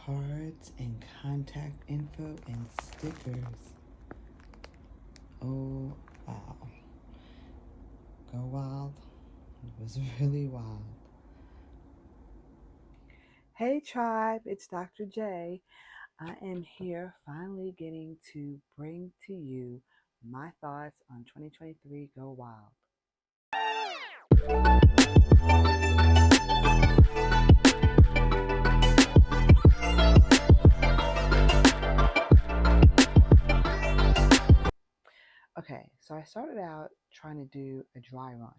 cards and contact info and stickers. Oh, wow. Go Wild. It was really wild. Hey tribe, it's Dr. J. I am here finally getting to bring to you my thoughts on 2023 Go Wild. Okay, so I started out trying to do a dry run.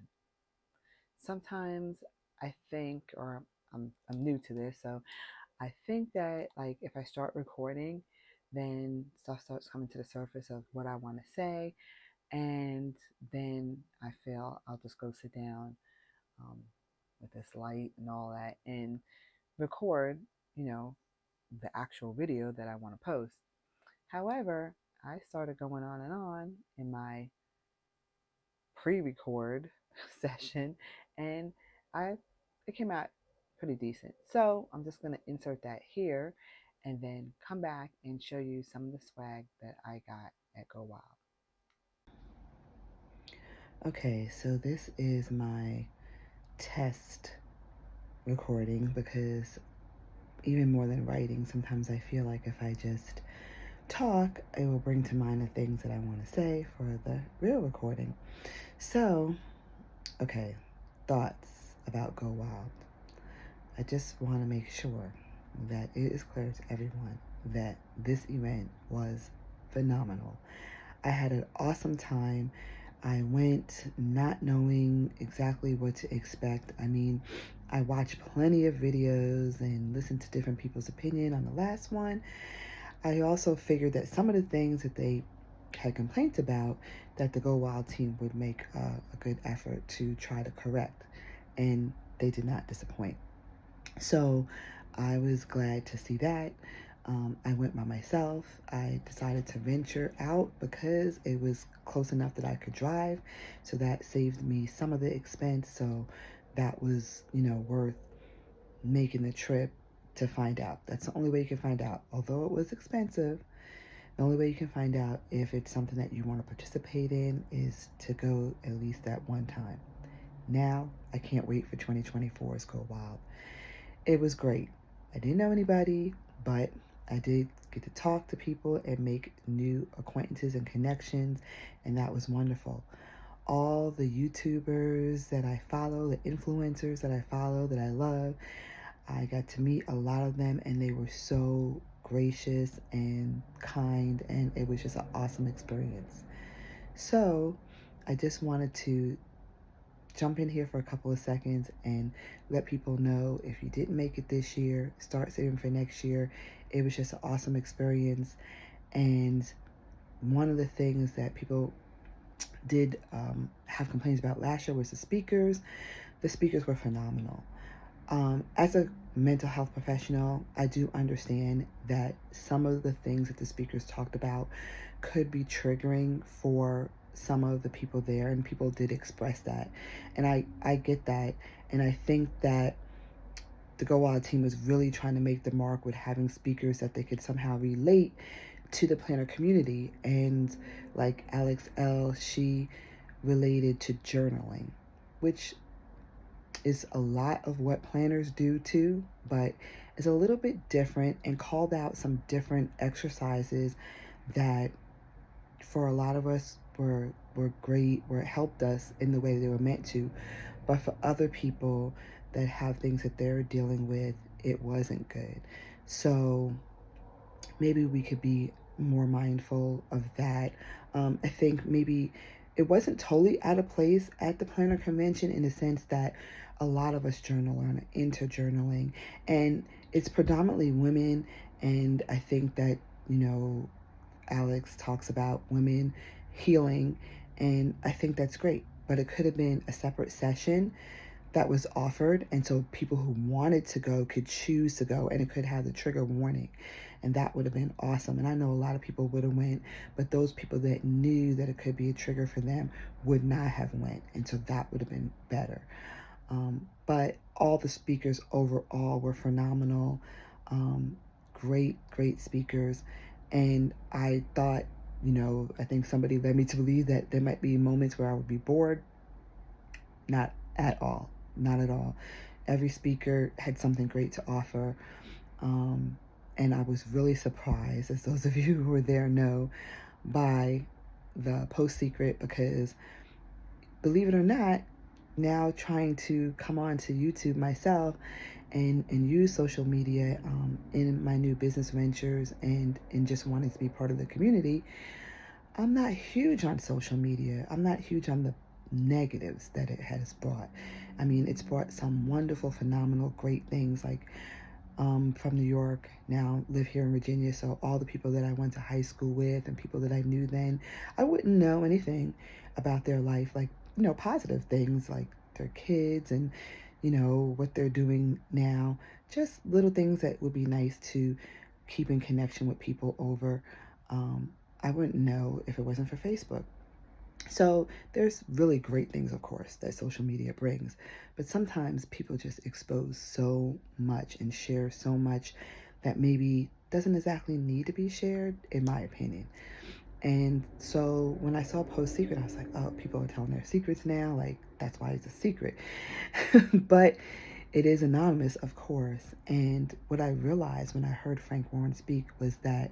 Sometimes I think, or I'm new to this, so I think that like if I start recording, then stuff starts coming to the surface of what I want to say, and then I feel I'll just go sit down um, with this light and all that and record, the actual video that I want to post. However, I started going on in my pre-record session, and I it came out pretty decent. So I'm just gonna insert that here, and then come back and show you some of the swag that I got at Go Wild. Okay, so this is my test recording because even more than writing, sometimes I feel like if I just talk, it will bring to mind the things that I want to say for the real recording. So, okay, thoughts about Go Wild. I just want to make sure that it is clear to everyone that this event was phenomenal. I had an awesome time. I went not knowing exactly what to expect. I mean, I watched plenty of videos and listened to different people's opinion on the last one. I also figured that some of the things that they had complaints about, that the Go Wild team would make a good effort to try to correct, and they did not disappoint. So I was glad to see that. I went by myself. I decided to venture out because it was close enough that I could drive. So that saved me some of the expense. So that was, worth making the trip to find out. That's the only way you can find out. Although it was expensive, the only way you can find out if it's something that you want to participate in is to go at least that one time. Now, I can't wait for 2024's Go Wild. It was great. I didn't know anybody, but I did get to talk to people and make new acquaintances and connections, and that was wonderful. All the YouTubers that I follow, the influencers that I follow, that I love, I got to meet a lot of them, and they were so gracious and kind, and it was just an awesome experience. So I just wanted to jump in here for a couple of seconds and let people know, if you didn't make it this year, start saving for next year. It was just an awesome experience. And one of the things that people did have complaints about last year was the speakers. The speakers were phenomenal. As a mental health professional, I do understand that some of the things that the speakers talked about could be triggering for some of the people there, and people did express that. And I get that. And I think that the Go Wild team was really trying to make the mark with having speakers that they could somehow relate to the planner community. And like Alex L., she related to journaling, which is a lot of what planners do too, but it's a little bit different, and called out some different exercises that for a lot of us were great, were helped us in the way they were meant to. But for other people that have things that they're dealing with, it wasn't good. So maybe we could be more mindful of that. I think maybe it wasn't totally out of place at the planner convention, in the sense that a lot of us journal and are into journaling, and it's predominantly women. And I think that, Alex talks about women healing, and I think that's great. But it could have been a separate session that was offered, and so people who wanted to go could choose to go, and it could have the trigger warning, and that would have been awesome. And I know a lot of people would have went, but those people that knew that it could be a trigger for them would not have went, and so that would have been better. But all the speakers overall were phenomenal. great speakers. And I thought, I think somebody led me to believe that there might be moments where I would be bored. Not at all. Not at all. Every speaker had something great to offer. Um, and I was really surprised, as those of you who were there know, by the Post Secret, because believe it or not, now trying to come on to YouTube myself and use social media in my new business ventures and in just wanting to be part of the community, I'm not huge on social media. I'm not huge on the negatives that it has brought. I mean, it's brought some wonderful, phenomenal, great things like from New York, now live here in Virginia. So all the people that I went to high school with and people that I knew then, I wouldn't know anything about their life, like, positive things like their kids and, what they're doing now. Just little things that would be nice to keep in connection with people over. Um, I wouldn't know if it wasn't for Facebook. So there's really great things, of course, that social media brings, but sometimes people just expose so much and share so much that maybe doesn't exactly need to be shared, in my opinion. And so when I saw Post Secret, I was like, oh, people are telling their secrets now. Like, that's why it's a secret. But it is anonymous, of course. And what I realized when I heard Frank Warren speak was that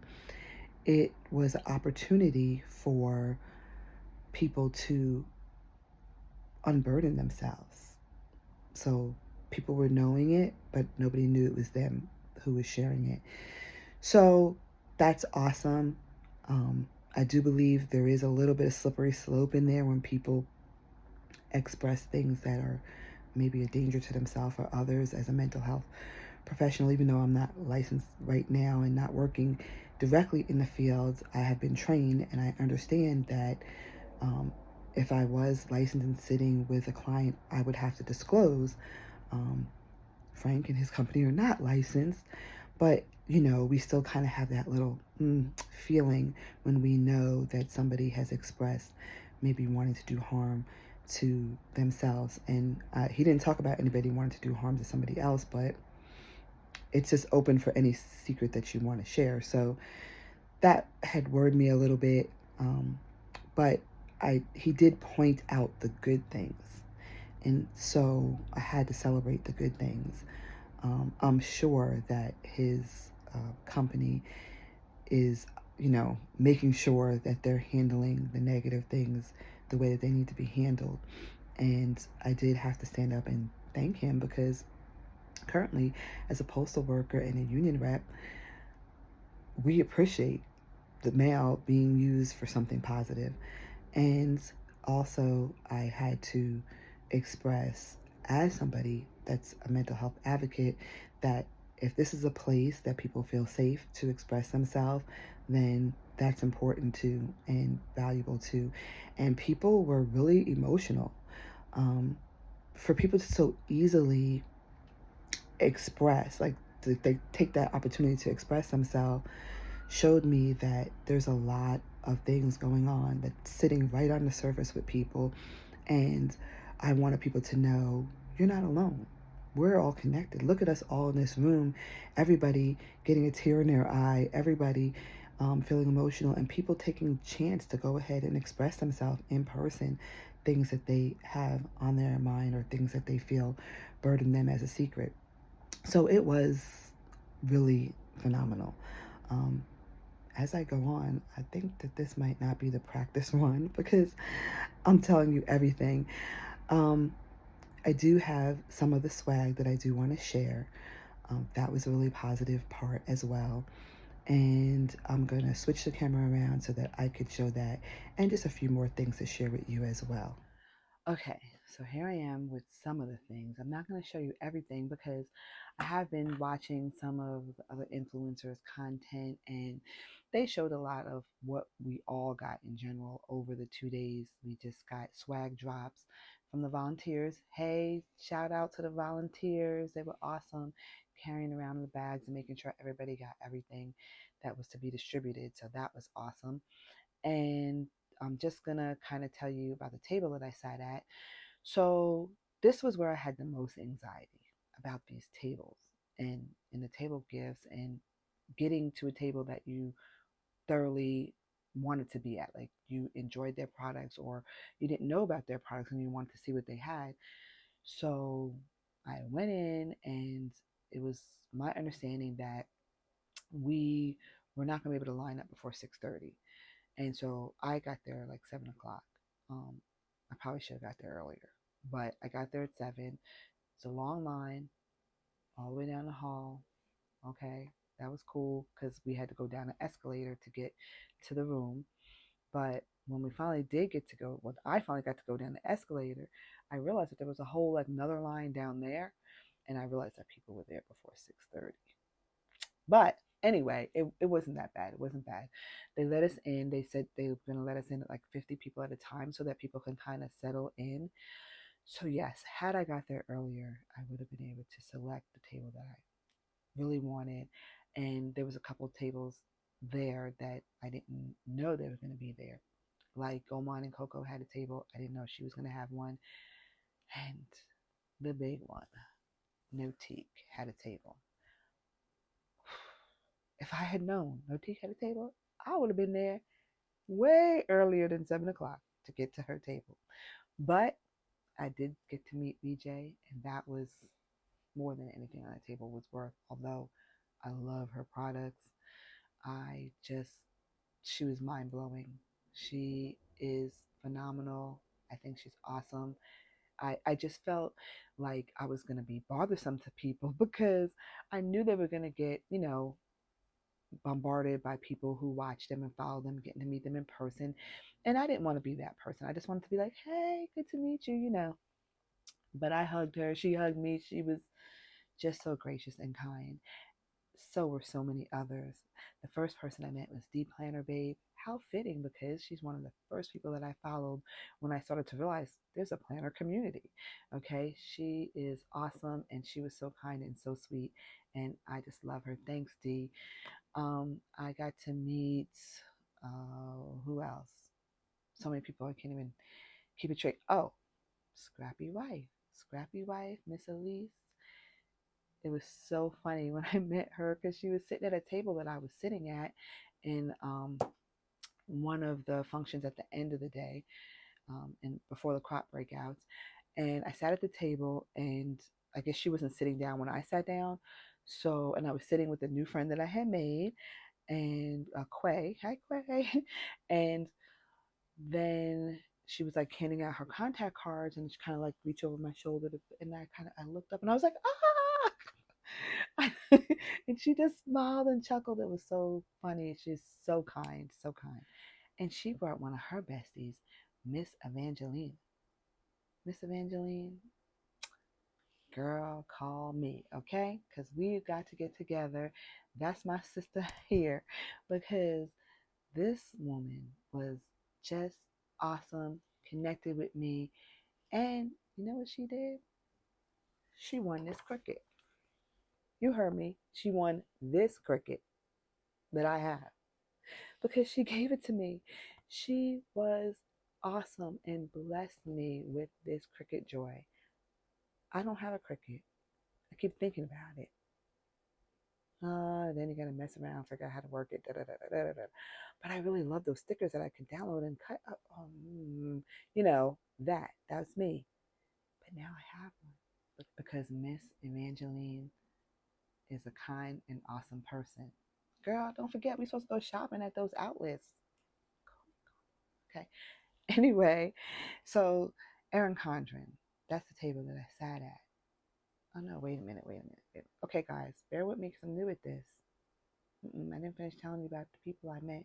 it was an opportunity for people to unburden themselves. So people were knowing it, but nobody knew it was them who was sharing it. So that's awesome. Um, I do believe there is a little bit of slippery slope in there when people express things that are maybe a danger to themselves or others as a mental health professional. Even though I'm not licensed right now and not working directly in the fields, I have been trained and I understand that um, if I was licensed and sitting with a client, I would have to disclose. Um, Frank and his company are not licensed, but we still kind of have that little feeling when we know that somebody has expressed maybe wanting to do harm to themselves. And he didn't talk about anybody wanting to do harm to somebody else, but it's just open for any secret that you want to share. So that had worried me a little bit. But he did point out the good things. And so I had to celebrate the good things. I'm sure that his company is, making sure that they're handling the negative things the way that they need to be handled. And I did have to stand up and thank him because currently, as a postal worker and a union rep, we appreciate the mail being used for something positive. And also, I had to express, as somebody that's a mental health advocate, that if this is a place that people feel safe to express themselves, then that's important too and valuable too. And people were really emotional. Um, for people to so easily express, like they take that opportunity to express themselves, showed me that there's a lot of things going on that's sitting right on the surface with people. And I wanted people to know you're not alone. We're all connected. Look at us all in this room. Everybody getting a tear in their eye. Everybody feeling emotional. And people taking a chance to go ahead and express themselves in person. Things that they have on their mind or things that they feel burden them as a secret. So it was really phenomenal. Um, as I go on, I think that this might not be the practice one because I'm telling you everything. Um, I do have some of the swag that I do want to share. That was a really positive part as well. And I'm going to switch the camera around so that I could show that and just a few more things to share with you as well. Okay, so here I am with some of the things. I'm not going to show you everything because I have been watching some of the other influencers' content and they showed a lot of what we all got in general over the 2 days. We just got swag drops from the volunteers. Hey, shout out to the volunteers. They were awesome carrying around the bags and making sure everybody got everything that was to be distributed. So that was awesome. And I'm just gonna kind of tell you about the table that I sat at. So this was where I had the most anxiety about these tables and the table gifts and getting to a table that you thoroughly wanted to be at. Like you enjoyed their products or you didn't know about their products and you wanted to see what they had. So I went in and it was my understanding that we were not going to be able to line up before 6:30. And so I got there like 7 o'clock. I probably should have got there earlier, but I got there at 7. It's a long line all the way down the hall. Okay, that was cool because we had to go down an escalator to get to the room. But when we finally did get to go, when I finally got to go down the escalator, I realized that there was a whole like another line down there, and I realized that people were there before 6:30. But anyway, it wasn't that bad. It wasn't bad. They let us in. They said they were going to let us in at like 50 people at a time so that people can kind of settle in. So yes, had I got there earlier, I would have been able to select the table that I really wanted. And there was a couple of tables there that I didn't know they were going to be there. Like Goman and Coco had a table. I didn't know she was going to have one. And the big one, Notique, had a table. If I had known Notique had a table, I would have been there way earlier than 7 o'clock to get to her table. But I did get to meet BJ, and that was more than anything on the table was worth. Although I love her products, I just, she was mind blowing. She is phenomenal. I think she's awesome. I just felt like I was going to be bothersome to people because I knew they were going to get, bombarded by people who watch them and follow them, getting to meet them in person. And I didn't want to be that person. I just wanted to be like, hey, good to meet you. But I hugged her. She hugged me. She was just so gracious and kind. So were so many others. The first person I met was D Planner Babe. How fitting because she's one of the first people that I followed when I started to realize there's a planner community. Okay, she is awesome and she was so kind and so sweet, and I just love her. Thanks, D. I got to meet who else? So many people I can't even keep it straight. Oh, Scrappy Wife, Miss Elise. It was so funny when I met her because she was sitting at a table that I was sitting at in one of the functions at the end of the day, and before the crop breakouts. And I sat at the table, and I guess she wasn't sitting down when I sat down. So, and I was sitting with a new friend that I had made, and Quay, hi Quay, and then she was like handing out her contact cards, and she kind of like reached over my shoulder, and I looked up, and I was like, ah, and she just smiled and chuckled. It was so funny. She's so kind, so kind, and she brought one of her besties, Miss Evangeline. Miss Evangeline, girl, call me, okay? Because we've got to get together. That's my sister here, because this woman was just awesome, connected with me. And you know what she did? She won this cricket. You heard me. She won this cricket that I have because she gave it to me. She was awesome and blessed me with this cricket joy. I don't have a cricket. I keep thinking about it. Then you gotta mess around, figure out how to work it. Da, da, da, da, da, da. But I really love those stickers that I can download and cut up. That's me. But now I have one because Miss Evangeline is a kind and awesome person. Girl, don't forget we're supposed to go shopping at those outlets. Okay. Anyway, so Erin Condren, that's the table that I sat at. Oh no, wait a minute. Okay, guys, bear with me because I'm new at this. I didn't finish telling you about the people I met.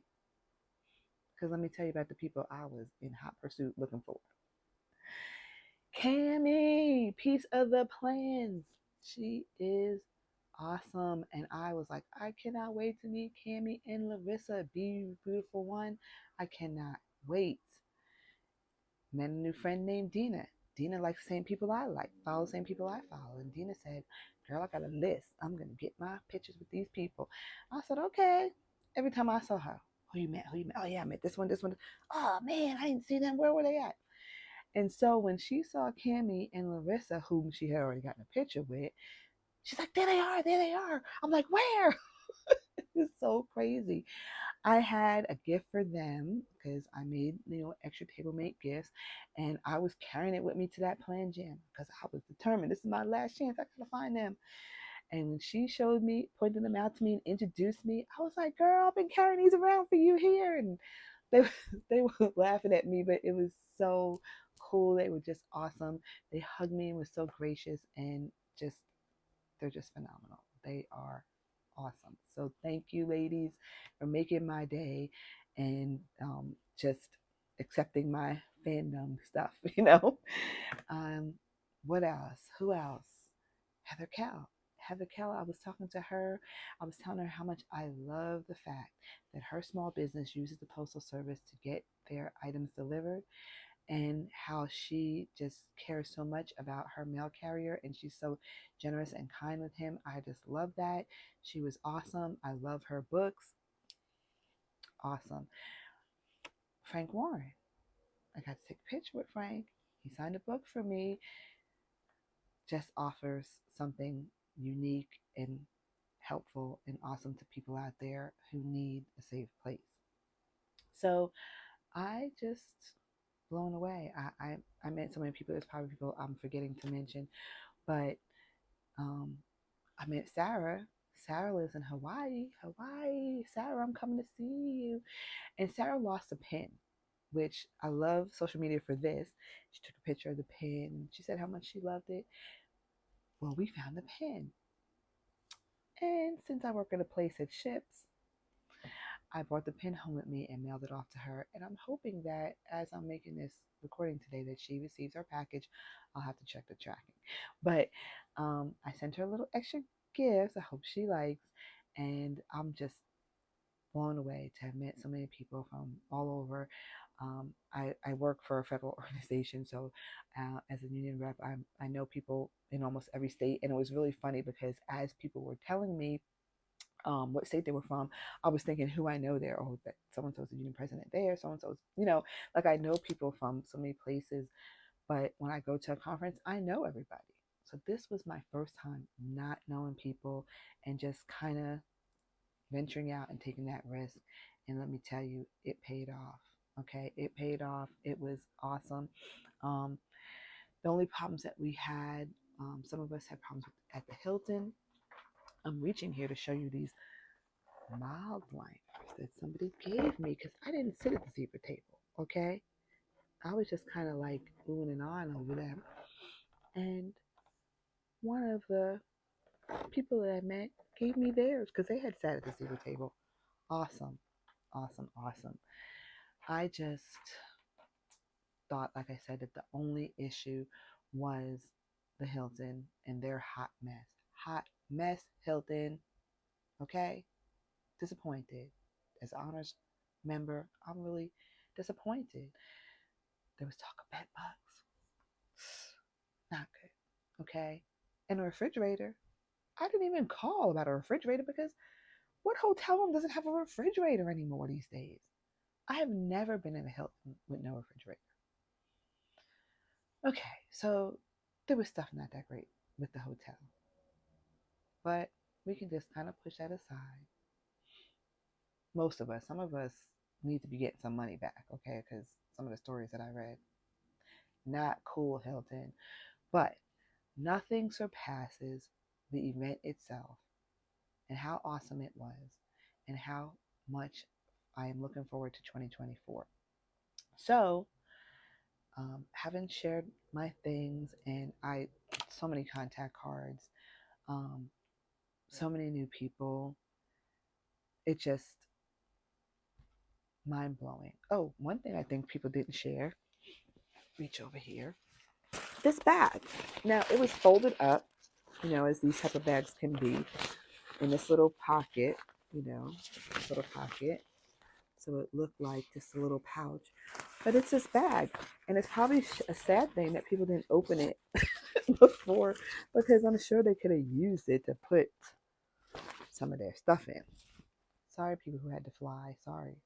Because let me tell you about the people I was in hot pursuit looking for. Cammy, piece of the plans. She is awesome. And I was like, I cannot wait to meet Cammy and Larissa. Be beautiful one. I cannot wait. Met a new friend named Dina. Dina likes the same people I like, follow the same people I follow. And Dina said, girl, I got a list. I'm going to get my pictures with these people. I said, okay. Every time I saw her, who you met? Oh, yeah, I met this one. Oh, man, I didn't see them. Where were they at? And so when she saw Cammy and Larissa, whom she had already gotten a picture with, she's like, there they are. I'm like, where? was so crazy. I had a gift for them because I made, extra table mate gifts, and I was carrying it with me to that planned gym because I was determined this is my last chance. I gotta find them. And when she showed me, pointed them out to me, and introduced me, I was like, "Girl, I've been carrying these around for you here." And they they were laughing at me, but it was so cool. They were just awesome. They hugged me and were so gracious, and just they're just phenomenal. They are awesome. So thank you, ladies, for making my day and just accepting my fandom stuff. Um, what else? Who else? Heather Cal. Heather Cal, I was talking to her. I was telling her how much I love the fact that her small business uses the Postal Service to get their items delivered, and how she just cares so much about her mail carrier and she's so generous and kind with him. I just love that. She was awesome. I love her books. Awesome. Frank Warren. I got to take a picture with Frank. He signed a book for me. Just offers something unique and helpful and awesome to people out there who need a safe place. So I just blown away. I met so many people. There's probably people I'm forgetting to mention, but um, I met Sarah. Sarah lives in Hawaii. Hawaii, Sarah, I'm coming to see you. And Sarah lost a pin, which I love social media for this. She took a picture of the pin. She said how much she loved it. Well, we found the pin. And since I work at a place that ships, I brought the pin home with me and mailed it off to her. And I'm hoping that as I'm making this recording today, that she receives her package. I'll have to check the tracking. But I sent her a little extra gifts. I hope she likes. And I'm just blown away to have met so many people from all over. I work for a federal organization, so as a union rep, I know people in almost every state. And it was really funny because as people were telling me what state they were from, I was thinking who I know there. Oh, that so and so's the union president there. So and so's, like I know people from so many places. But when I go to a conference, I know everybody. So this was my first time not knowing people and just kind of venturing out and taking that risk. And let me tell you, it paid off. Okay, it paid off. It was awesome. Um, the only problems that we had, some of us had problems at the Hilton. I'm reaching here to show you these mild liners that somebody gave me because I didn't sit at the zebra table, okay? I was just kind of like oohing and ahhing over them. And one of the people that I met gave me theirs because they had sat at the zebra table. Awesome, awesome, awesome. I just thought, like I said, that the only issue was the Hilton and their hot mess. Hot mess, Hilton, okay? Disappointed. As an honors member, I'm really disappointed. There was talk of bed bugs. Not good. Okay. And a refrigerator. I didn't even call about a refrigerator because what hotel room doesn't have a refrigerator anymore these days? I have never been in a Hilton with no refrigerator. Okay, so there was stuff not that great with the hotel. But we can just kind of push that aside. Most of us, some of us need to be getting some money back, okay? Because some of the stories that I read, not cool, Hilton. But nothing surpasses the event itself and how awesome it was and how much I am looking forward to 2024. So, having shared my things and so many contact cards, um, so many new people, it just mind blowing. Oh, one thing I think people didn't share, reach over here, this bag. Now, it was folded up, as these type of bags can be, in this little pocket, this little pocket. So it looked like just a little pouch. But it's this bag. And it's probably a sad thing that people didn't open it before because I'm sure they could have used it to put some of their stuff in. Sorry, people who had to fly. Sorry.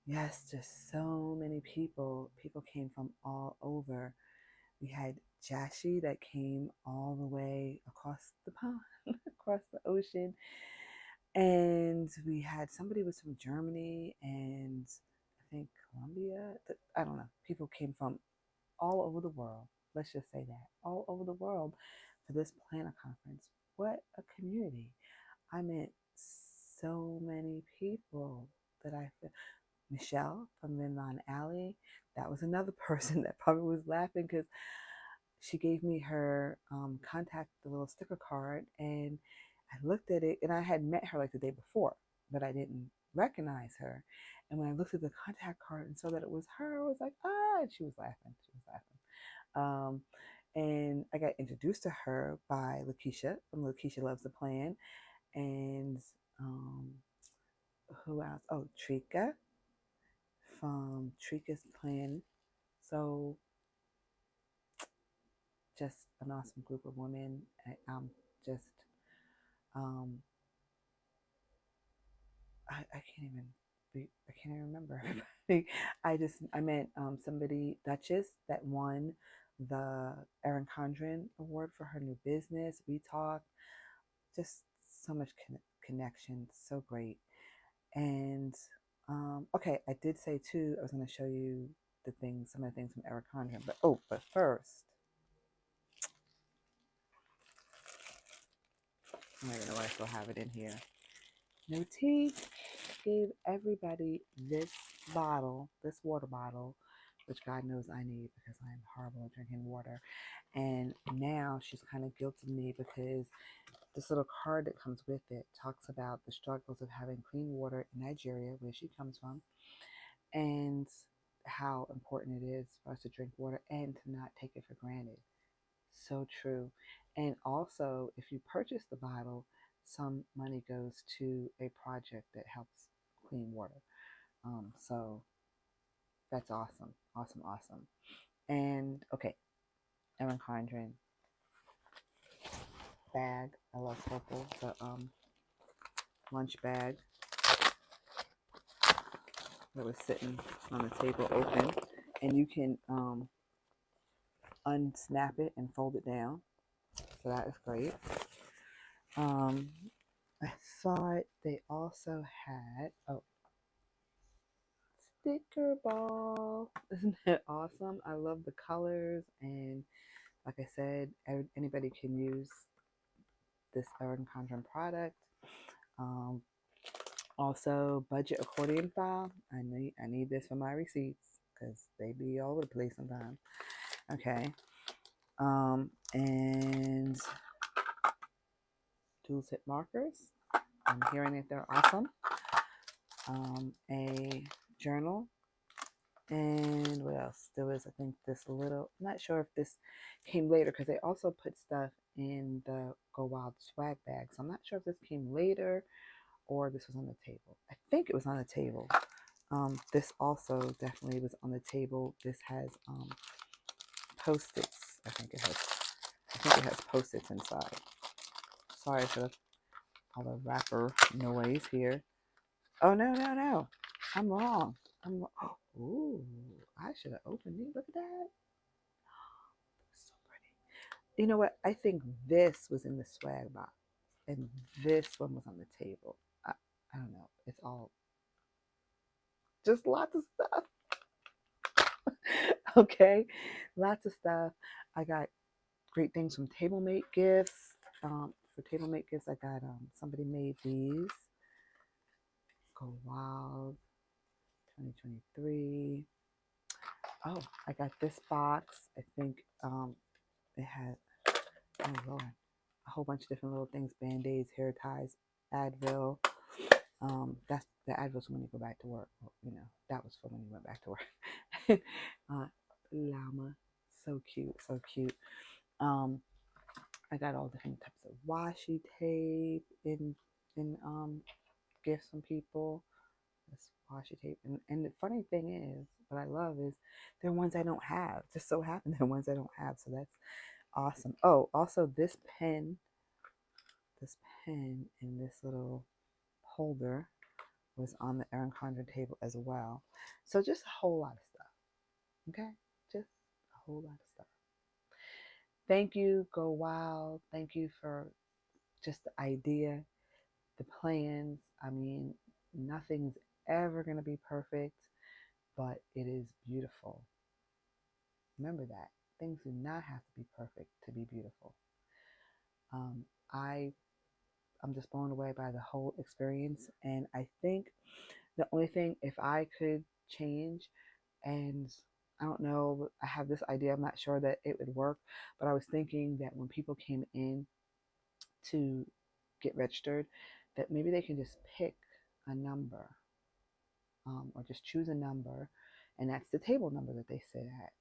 Yes, just so many people. People came from all over. We had Jashi that came all the way across the pond, across the ocean. And we had somebody was from Germany and I think Colombia. I don't know. People came from all over the world. Let's just say that. All over the world for this planner conference. What a community. I met so many people that I feel. Michelle from Vinland Alley. That was another person that probably was laughing because she gave me her contact, the little sticker card, and I looked at it, and I had met her like the day before, but I didn't recognize her. And when I looked at the contact card and saw that it was her, I was like, ah, and she was laughing. She was laughing. And I got introduced to her by Lakeisha from Lakeisha Loves the Plan, and um, who else? Oh, Trika from Trika's Plan. So just an awesome group of women. I'm just um, I can't even I can't even remember everybody. I met somebody, Duchess, that won the Erin Condren Award for her new business. We talked, just so much connection, so great. And okay, I did say too I was going to show you the things, some of the things from Erin Condren, but first, I don't even know why I still have it in here. No tea. Gave everybody this bottle, this water bottle, which God knows I need because I'm horrible at drinking water. And now she's kind of guilting me because this little card that comes with it talks about the struggles of having clean water in Nigeria, where she comes from, and how important it is for us to drink water and to not take it for granted. So true. And also, if you purchase the bottle, some money goes to a project that helps clean water. So that's awesome. Awesome, awesome. And okay, Erin Condren bag. I love purple. The lunch bag that was sitting on the table open. And you can unsnap it and fold it down. So that is great. Um, I thought they also had sticker ball. Isn't that awesome? I love the colors, and like I said, anybody can use this Erin Condren product. Um, Also, budget accordion file. I need this for my receipts because they be all over the place sometimes. Okay. And tool tip markers. I'm hearing that they're awesome. A journal. And what else? There was, I think, this little, I'm not sure if this came later because they also put stuff in the Go Wild swag bag. So I'm not sure if this came later or this was on the table. I think it was on the table. This also definitely was on the table. This has Post-its. I think it has Post-its inside. Sorry for all the wrapper noise here. Oh no. I'm wrong. Ooh, I should have opened it. Look at that. So pretty. You know what? I think this was in the swag box. And this one was on the table. I don't know. It's all just lots of stuff. Okay, lots of stuff. I got great things from TableMate gifts. For TableMate gifts, I got somebody made these. Go Wild 2023. Oh, I got this box. I think it had, oh Lord, a whole bunch of different little things: band-aids, hair ties, Advil. That's the Advil's when you go back to work. Well, that was for when you went back to work. Llama, so cute, so cute. I got all different types of washi tape in gifts from people. This washi tape, and the funny thing is, what I love is they're ones I don't have. Just so happen they're ones I don't have, so that's awesome. Oh, also this pen in this little holder was on the Erin Condren table as well. So just a whole lot of stuff. Okay, just a whole lot of stuff. Thank you, Go Wild. Thank you for just the idea. the plans. I mean, nothing's ever going to be perfect, but it is beautiful. Remember that. Things do not have to be perfect to be beautiful. Um, I I'm just blown away by the whole experience, and I think the only thing, if I could change, and I don't know, I have this idea, I'm not sure that it would work, but I was thinking that when people came in to get registered, that maybe they can just pick a number, or just choose a number, and that's the table number that they sit at.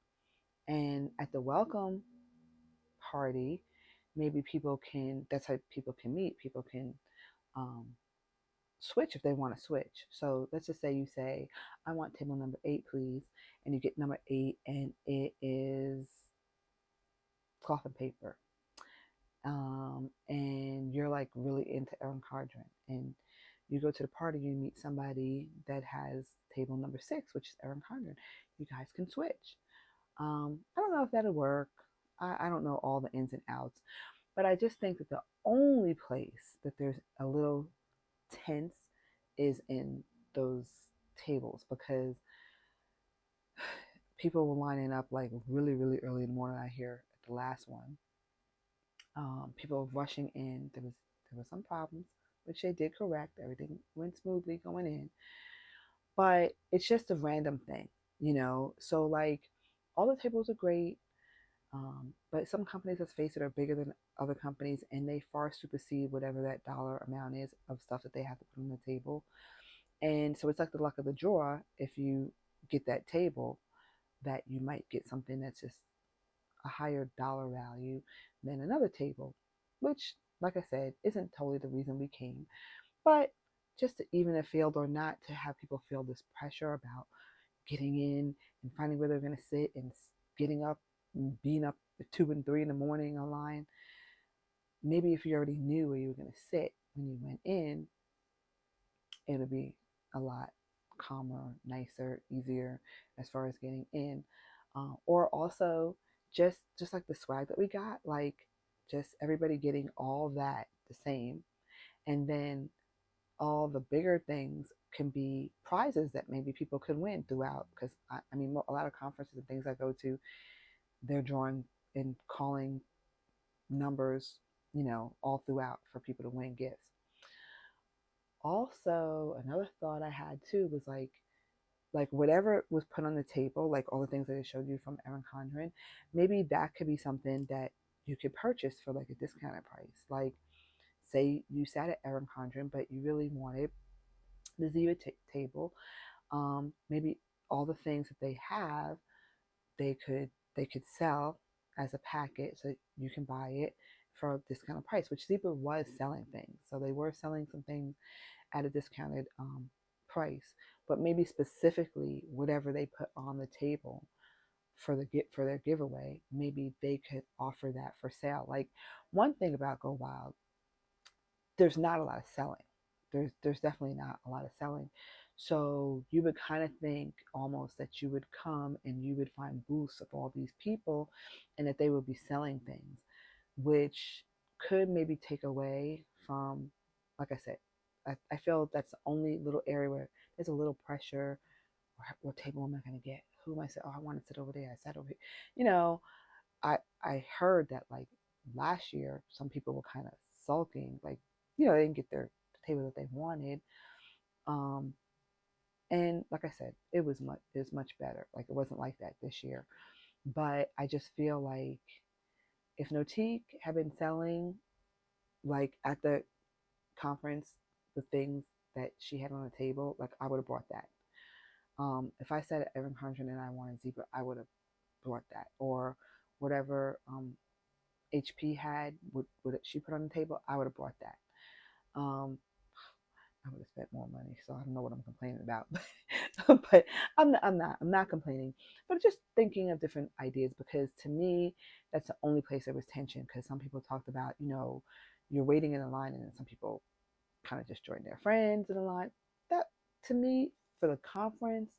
And at the welcome party, maybe people can, that's how people can meet. People can um, switch if they want to switch. So let's just say you say, I want table number 8, please. And you get number 8, and it is cloth and paper. And you're like really into Erin Cardron. And you go to the party, you meet somebody that has table number 6, which is Erin Cardron. You guys can switch. I don't know if that'll work. I don't know all the ins and outs. But I just think that the only place that there's a little tense is in those tables, because people were lining up like really, really early in the morning. I hear at the last one, people were rushing in. There was some problems, which they did correct. Everything went smoothly going in, but it's just a random thing, you know. So like, all the tables are great. But some companies, let's face it, are bigger than other companies, and they far supersede whatever that dollar amount is of stuff that they have to put on the table. And so it's like the luck of the draw. If you get that table, that you might get something that's just a higher dollar value than another table, which, like I said, isn't totally the reason we came. But just to even if failed or not, to have people feel this pressure about getting in and finding where they're going to sit, and getting up and being up at 2 and 3 in the morning online. Maybe if you already knew where you were going to sit when you went in, it would be a lot calmer, nicer, easier as far as getting in. Or also just like the swag that we got, like just everybody getting all that the same, and then all the bigger things can be prizes that maybe people could win throughout. Because I mean, a lot of conferences and things I go to, they're drawing and calling numbers, all throughout for people to win gifts. Also, another thought I had too was like whatever was put on the table, like all the things that I showed you from Erin Condren, maybe that could be something that you could purchase for like a discounted price. Like, say you sat at Erin Condren, but you really wanted the Ziva table. Maybe all the things that they have, they could sell as a packet, so you can buy it for a discounted price, which Zebra was selling things. So they were selling some things at a discounted price, but maybe specifically whatever they put on the table for their giveaway, maybe they could offer that for sale. Like, one thing about Go Wild, there's not a lot of selling. There's definitely not a lot of selling. So you would kind of think almost that you would come and you would find booths of all these people, and that they would be selling things, which could maybe take away from, like I said, I feel that's the only little area where there's a little pressure. What table am I going to get? Who am I saying? Oh, I want to sit over there. I sat over here. You know, I heard that like last year, some people were kind of sulking, like, they didn't get their table that they wanted. Um, and like I said, it was much better. Like, it wasn't like that this year. But I just feel like if Notique had been selling, like at the conference, the things that she had on the table, like I would have bought that. If I said Erin Condren and I wanted Zebra, I would have bought that. Or whatever HP had, what she put on the table, I would have bought that. Um, I would have spent more money, so I don't know what I'm complaining about. But I'm not complaining. But just thinking of different ideas, because to me, that's the only place there was tension. Because some people talked about, you're waiting in a line, and then some people kind of just join their friends in a line. That, to me, for the conference,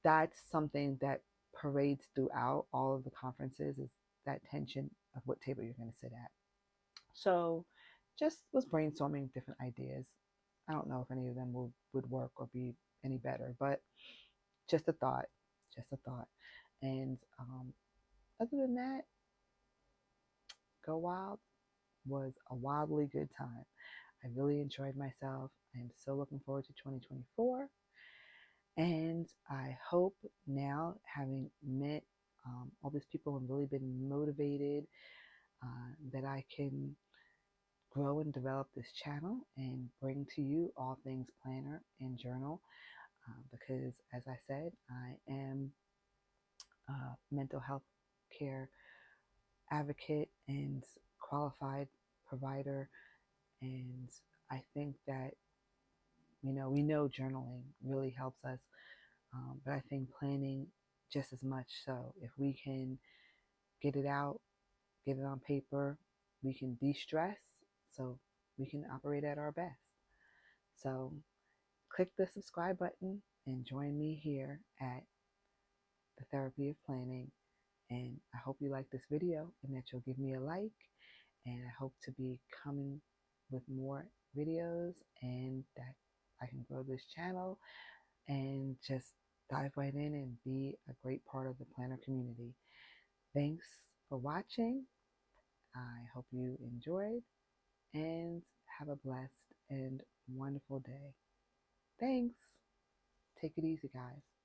that's something that parades throughout all of the conferences, is that tension of what table you're going to sit at. So just was brainstorming different ideas. I don't know if any of them would work or be any better, but just a thought, just a thought. And other than that, Go Wild was a wildly good time. I really enjoyed myself. I am so looking forward to 2024. And I hope now, having met all these people and really been motivated, that I can grow and develop this channel and bring to you all things planner and journal. Because, as I said, I am a mental health care advocate and qualified provider. And I think that, we know journaling really helps us, but I think planning just as much so. If we can get it out, get it on paper, we can de stress so we can operate at our best. So, click the subscribe button and join me here at the Therapy of Planning. And I hope you like this video and that you'll give me a like. And I hope to be coming with more videos and that I can grow this channel and just dive right in and be a great part of the planner community. Thanks for watching. I hope you enjoyed and have a blessed and wonderful day. Thanks. Take it easy, guys.